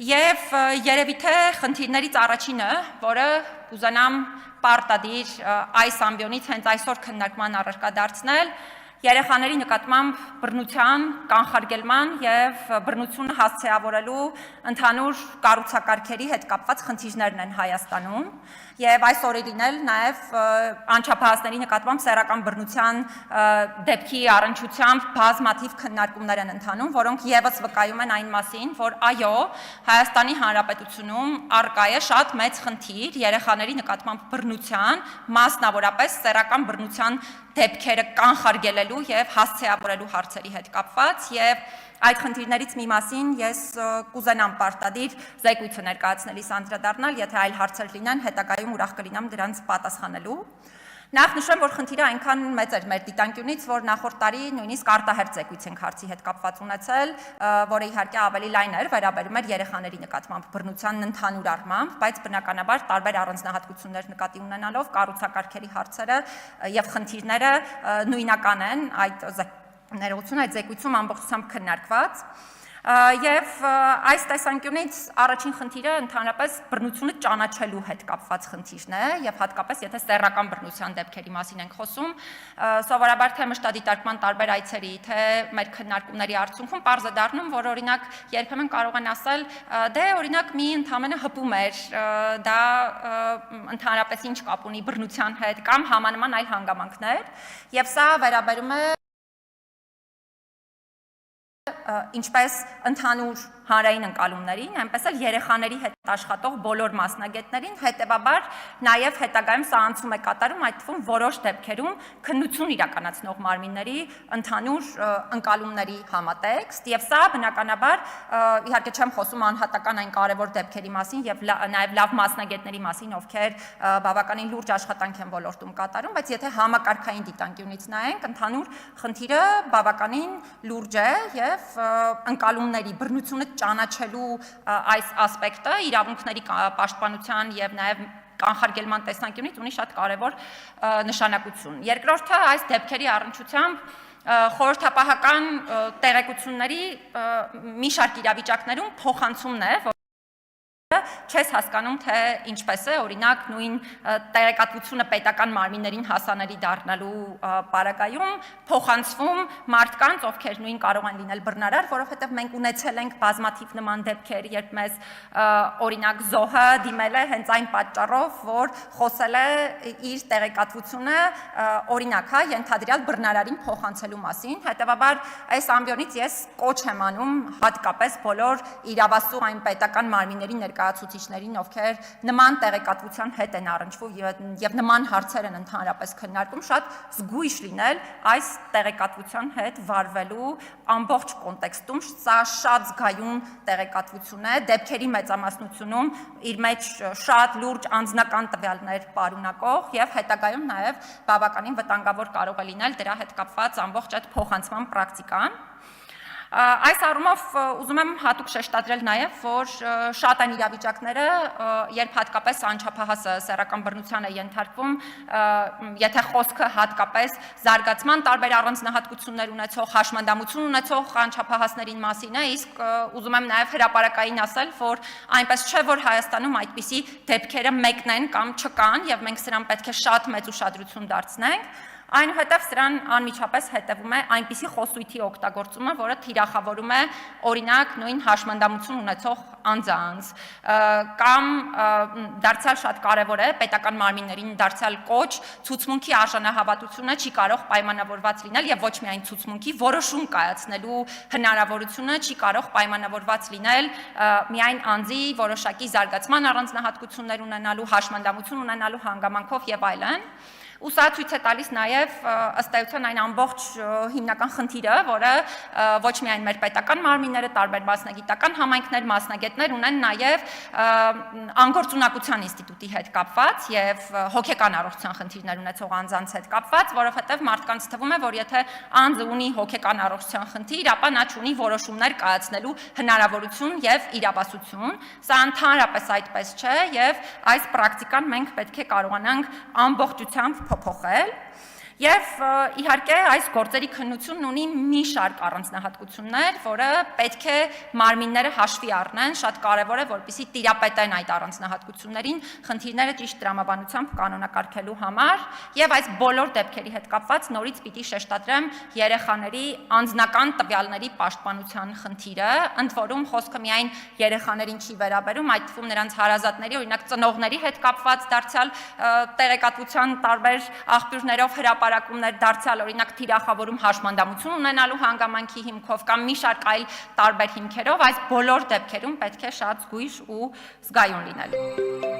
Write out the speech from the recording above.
Եվ երևի թե խնդիրներից առաջինը, որը կուզենամ պարտադիր այս ամբիոնից հենց այսօր քննարկման առարկա դարձնել, երեխաների նկատմամբ բռնության, կանխարգելման եւ բռնությունը հասցեավորելու ընդհանուր կառուցակարգերի հետ կապված խնդիրներն են Հայաստանում եւ այս օրերին էլ նաեւ անչափահասների նկատմամբ սեռական բռնության դեպքի առնչությամբ բազմաթիվ քննարկումներ են ընթանում, որոնք եւս վկայում են այն մասին, որ այո, Հայաստանի Հանրապետությունում առկա է շատ մեծ խնդիր երեխաների նկատմամբ բռնության, մասնավորապես սեռական բռնության դեպքերը կանխարգելելու եւ հասցեավորելու հարցերի հետ կապված եւ այդ խնդիրներից մի մասին ես կուզենամ պարտադիր զեկույցը ներկայացնելիս անդրադառնալ, եթե այլ հարցեր լինեն, հետագայում ուրախ կլինեմ դրանց պատասխանելու։ Նախ նշեմ, որ խնդիրը այնքան մեծ էր մեր դիտանկյունից, որ նախորդ տարի նույնիսկ արտահերթ զեկույց ենք հարցի հետ կապված ունեցել, որը իհարկե ավելի լայն էր, վերաբերում էր երեխաների նկատմամբ բռնության ընդհանուր առմամբ, բայց բնականաբար տարբեր առանձնահատկություններ նկատի ունենալով կառուցակարգերի հարցերը եւ խնդիրները նույնական են այդ ներողություն այդ զեկույցում ամբողջությամբ քննարկված եւ այս տեսանկյունից առաջին խնդիրը ընդհանրապես բռնությունը ճանաչելու հետ կապված խնդիրն է եւ հատկապես եթե սեռական բռնության դեպքերի մասին ենք խոսում սովորաբար թե մշտադիտարկման տարբեր այցերի թե մեր քննարկումների արդյունքում պարզ է դառնում որ օրինակ երբեմն կարող են ասել դե օրինակ մի ընդհանրապես հպում էր դա ընդհանրապես ինչ կապ ունի բռնության հետ կամ համանման այլ հանգամանքներ եւ սա վերաբերում է ինչպես ընդհանուր հանրային ընկալումներին, այնպես էլ երեխաների հետ աշխատող բոլոր մասնագետներին, հետևաբար նաև հետագայում սա անցում է կատարում, այդ թվում որոշ դեպքերում քննություն իրականացնող մարմինների ընդհանուր ընկալումների համատեքստ, եւ սա բնականաբար իհարկե չեմ խոսում անհատական այն կարևոր դեպքերի մասին եւ նաև լավ մասնագետների մասին, ովքեր բավականին լուրջ աշխատանք են ոլորտում կատարում, բայց եթե համակարգային դիտանկյունից նայենք, ընդհանուր խնդիրը բավականին լուրջ է եւ ընկալումների բռնությունը ճանաչելու այս ասպեկտը իրավունքների պաշտպանության եւ նաեւ կանխարգելման տեսանկյունից ունի շատ կարևոր նշանակություն։ Երկրորդը այս դեպքերի առնչությամբ խորհրդապահական տեղեկությունների մի շարք իրավիճակներում փոխանցումն է, չես հասկանում, թե ինչպես է, օրինակ նույն տեղեկատվությունը պետական մարմիններին հասանելի դառնալու պարագայում փոխանցվում մարդկանց, ովքեր նույն կարող են լինել բռնարար, որովհետև մենք ունեցել ենք բազմաթիվ նման դեպքեր, երբ մեզ օրինակ զոհը դիմել է հենց այն պատճառով, որ խոսել է իր տեղեկատվությունը օրինակ, հա, ենթադրյալ բռնարարին փոխանցելու մասին, հետևաբար այս ամբիոնից ես կոչ եմ անում հատկապես բոլոր իրավասու այն պետական մարմինների ներկայացուցիչներին, ովքեր նման տեղեկատվության հետ են առնչվում եւ նման հարցեր են ընդհանրապես քննարկում, շատ զգույշ լինել այս տեղեկատվության հետ վարվելու ամբողջ կոնտեքստում, սա շատ զգայուն տեղեկատվություն է, դեպքերի մեծամասնությունում իր մեջ շատ լուրջ անձնական տվյալներ պարունակող եւ հետագայում նաեւ բավականին վտանգավոր կարող է լինել դրա հետ կապված ամբողջ այդ փոխանցման պրակտիկան։ Այս առումով ուզում եմ հատուկ շեշտադրել նաև, որ շատ են իրավիճակները, երբ հատկապես անչափահասը սեռական բռնության է ենթարկվում, եթե խոսքը հատկապես զարգացման տարբեր առանձնահատկություններ ունեցող, հաշմանդամություն ունեցող անչափահասներին մասին է, իսկ ուզում եմ նաև հրապարակային ասել, որ այնպես չէ, որ Հայաստանում այդպիսի դեպքերը մեկն են կամ չկան, եւ մենք սրան պետք է շատ մեծ ուշադրություն դարձնենք։ Այնուհետև սրան անմիջապես հետևում է այնպիսի խոսույթի օգտագործումը, որը թիրախավորում է օրինակ նույն հաշմանդամություն ունեցող անձանց կամ դարձյալ շատ կարևոր է պետական մարմիններին դարձյալ կոչ ցուցմունքի արժանահավատությունը չի կարող պայմանավորված լինել եւ ոչ միայն ցուցմունքի որոշում կայացնելու հնարավորությունը չի կարող պայմանավորված լինել միայն անձի որոշակի զարգացման առանձնահատկություններ ունենալու, հաշմանդամություն ունենալու հանգամանքով եւ այլն։ Ու սա ցույց է տալիս նաև ըստ էության այն ամբողջ հիմնական խնդիրը, որը ոչ միայն մեր պետական մարմինները, տարբեր մասնագիտական համայնքներ, մասնագետներ ունեն նաև անգործունակության ինստիտուտի հետ կապված եւ հոգեկան առողջության խնդիրներ ունեցող անձանց հետ կապված, որովհետեւ մարդկանց թվում է, որ եթե անձը ունի հոգեկան առողջության խնդիր, ապա նա ունի որոշումներ կայացնելու հնարավորություն եւ իրավասություն։ Սա ընդհանրապես այդպես չէ եւ այս պրակտիկան մենք պետք է կարողանանք ամբողջությամբ փոփոխել Եվ իհարկե այս գործերի քննությունն ունի մի շարք առանձնահատկություններ, որը պետք է մարմինները հաշվի առնեն, շատ կարևոր է, որպեսզի տիրապետեն այդ առանձնահատկություններին խնդիրները ճիշտ տրամաբանությամբ կանոնակարգելու համար, եւ այս բոլոր դեպքերի հետ կապված նորից պիտի շեշտադրեմ երեխաների անձնական տվյալների պաշտպանության խնդիրը, ընդ որում խոսքը միայն երեխաներին չի վերաբերում, այդ թվում նրանց հարազատների, օրինակ ծնողների հետ կապված դարձյալ տեղեկատվության տարբեր աղբյուրներով հրապարակումներ, դարձյալ օրինակ թիրախավորում հաշմանդամություն ունենալու հանգամանքի հիմքով կամ մի շարք այլ տարբեր հիմքերով, այս բոլոր դեպքերում պետք է շատ զգույշ ու զգայուն լինել։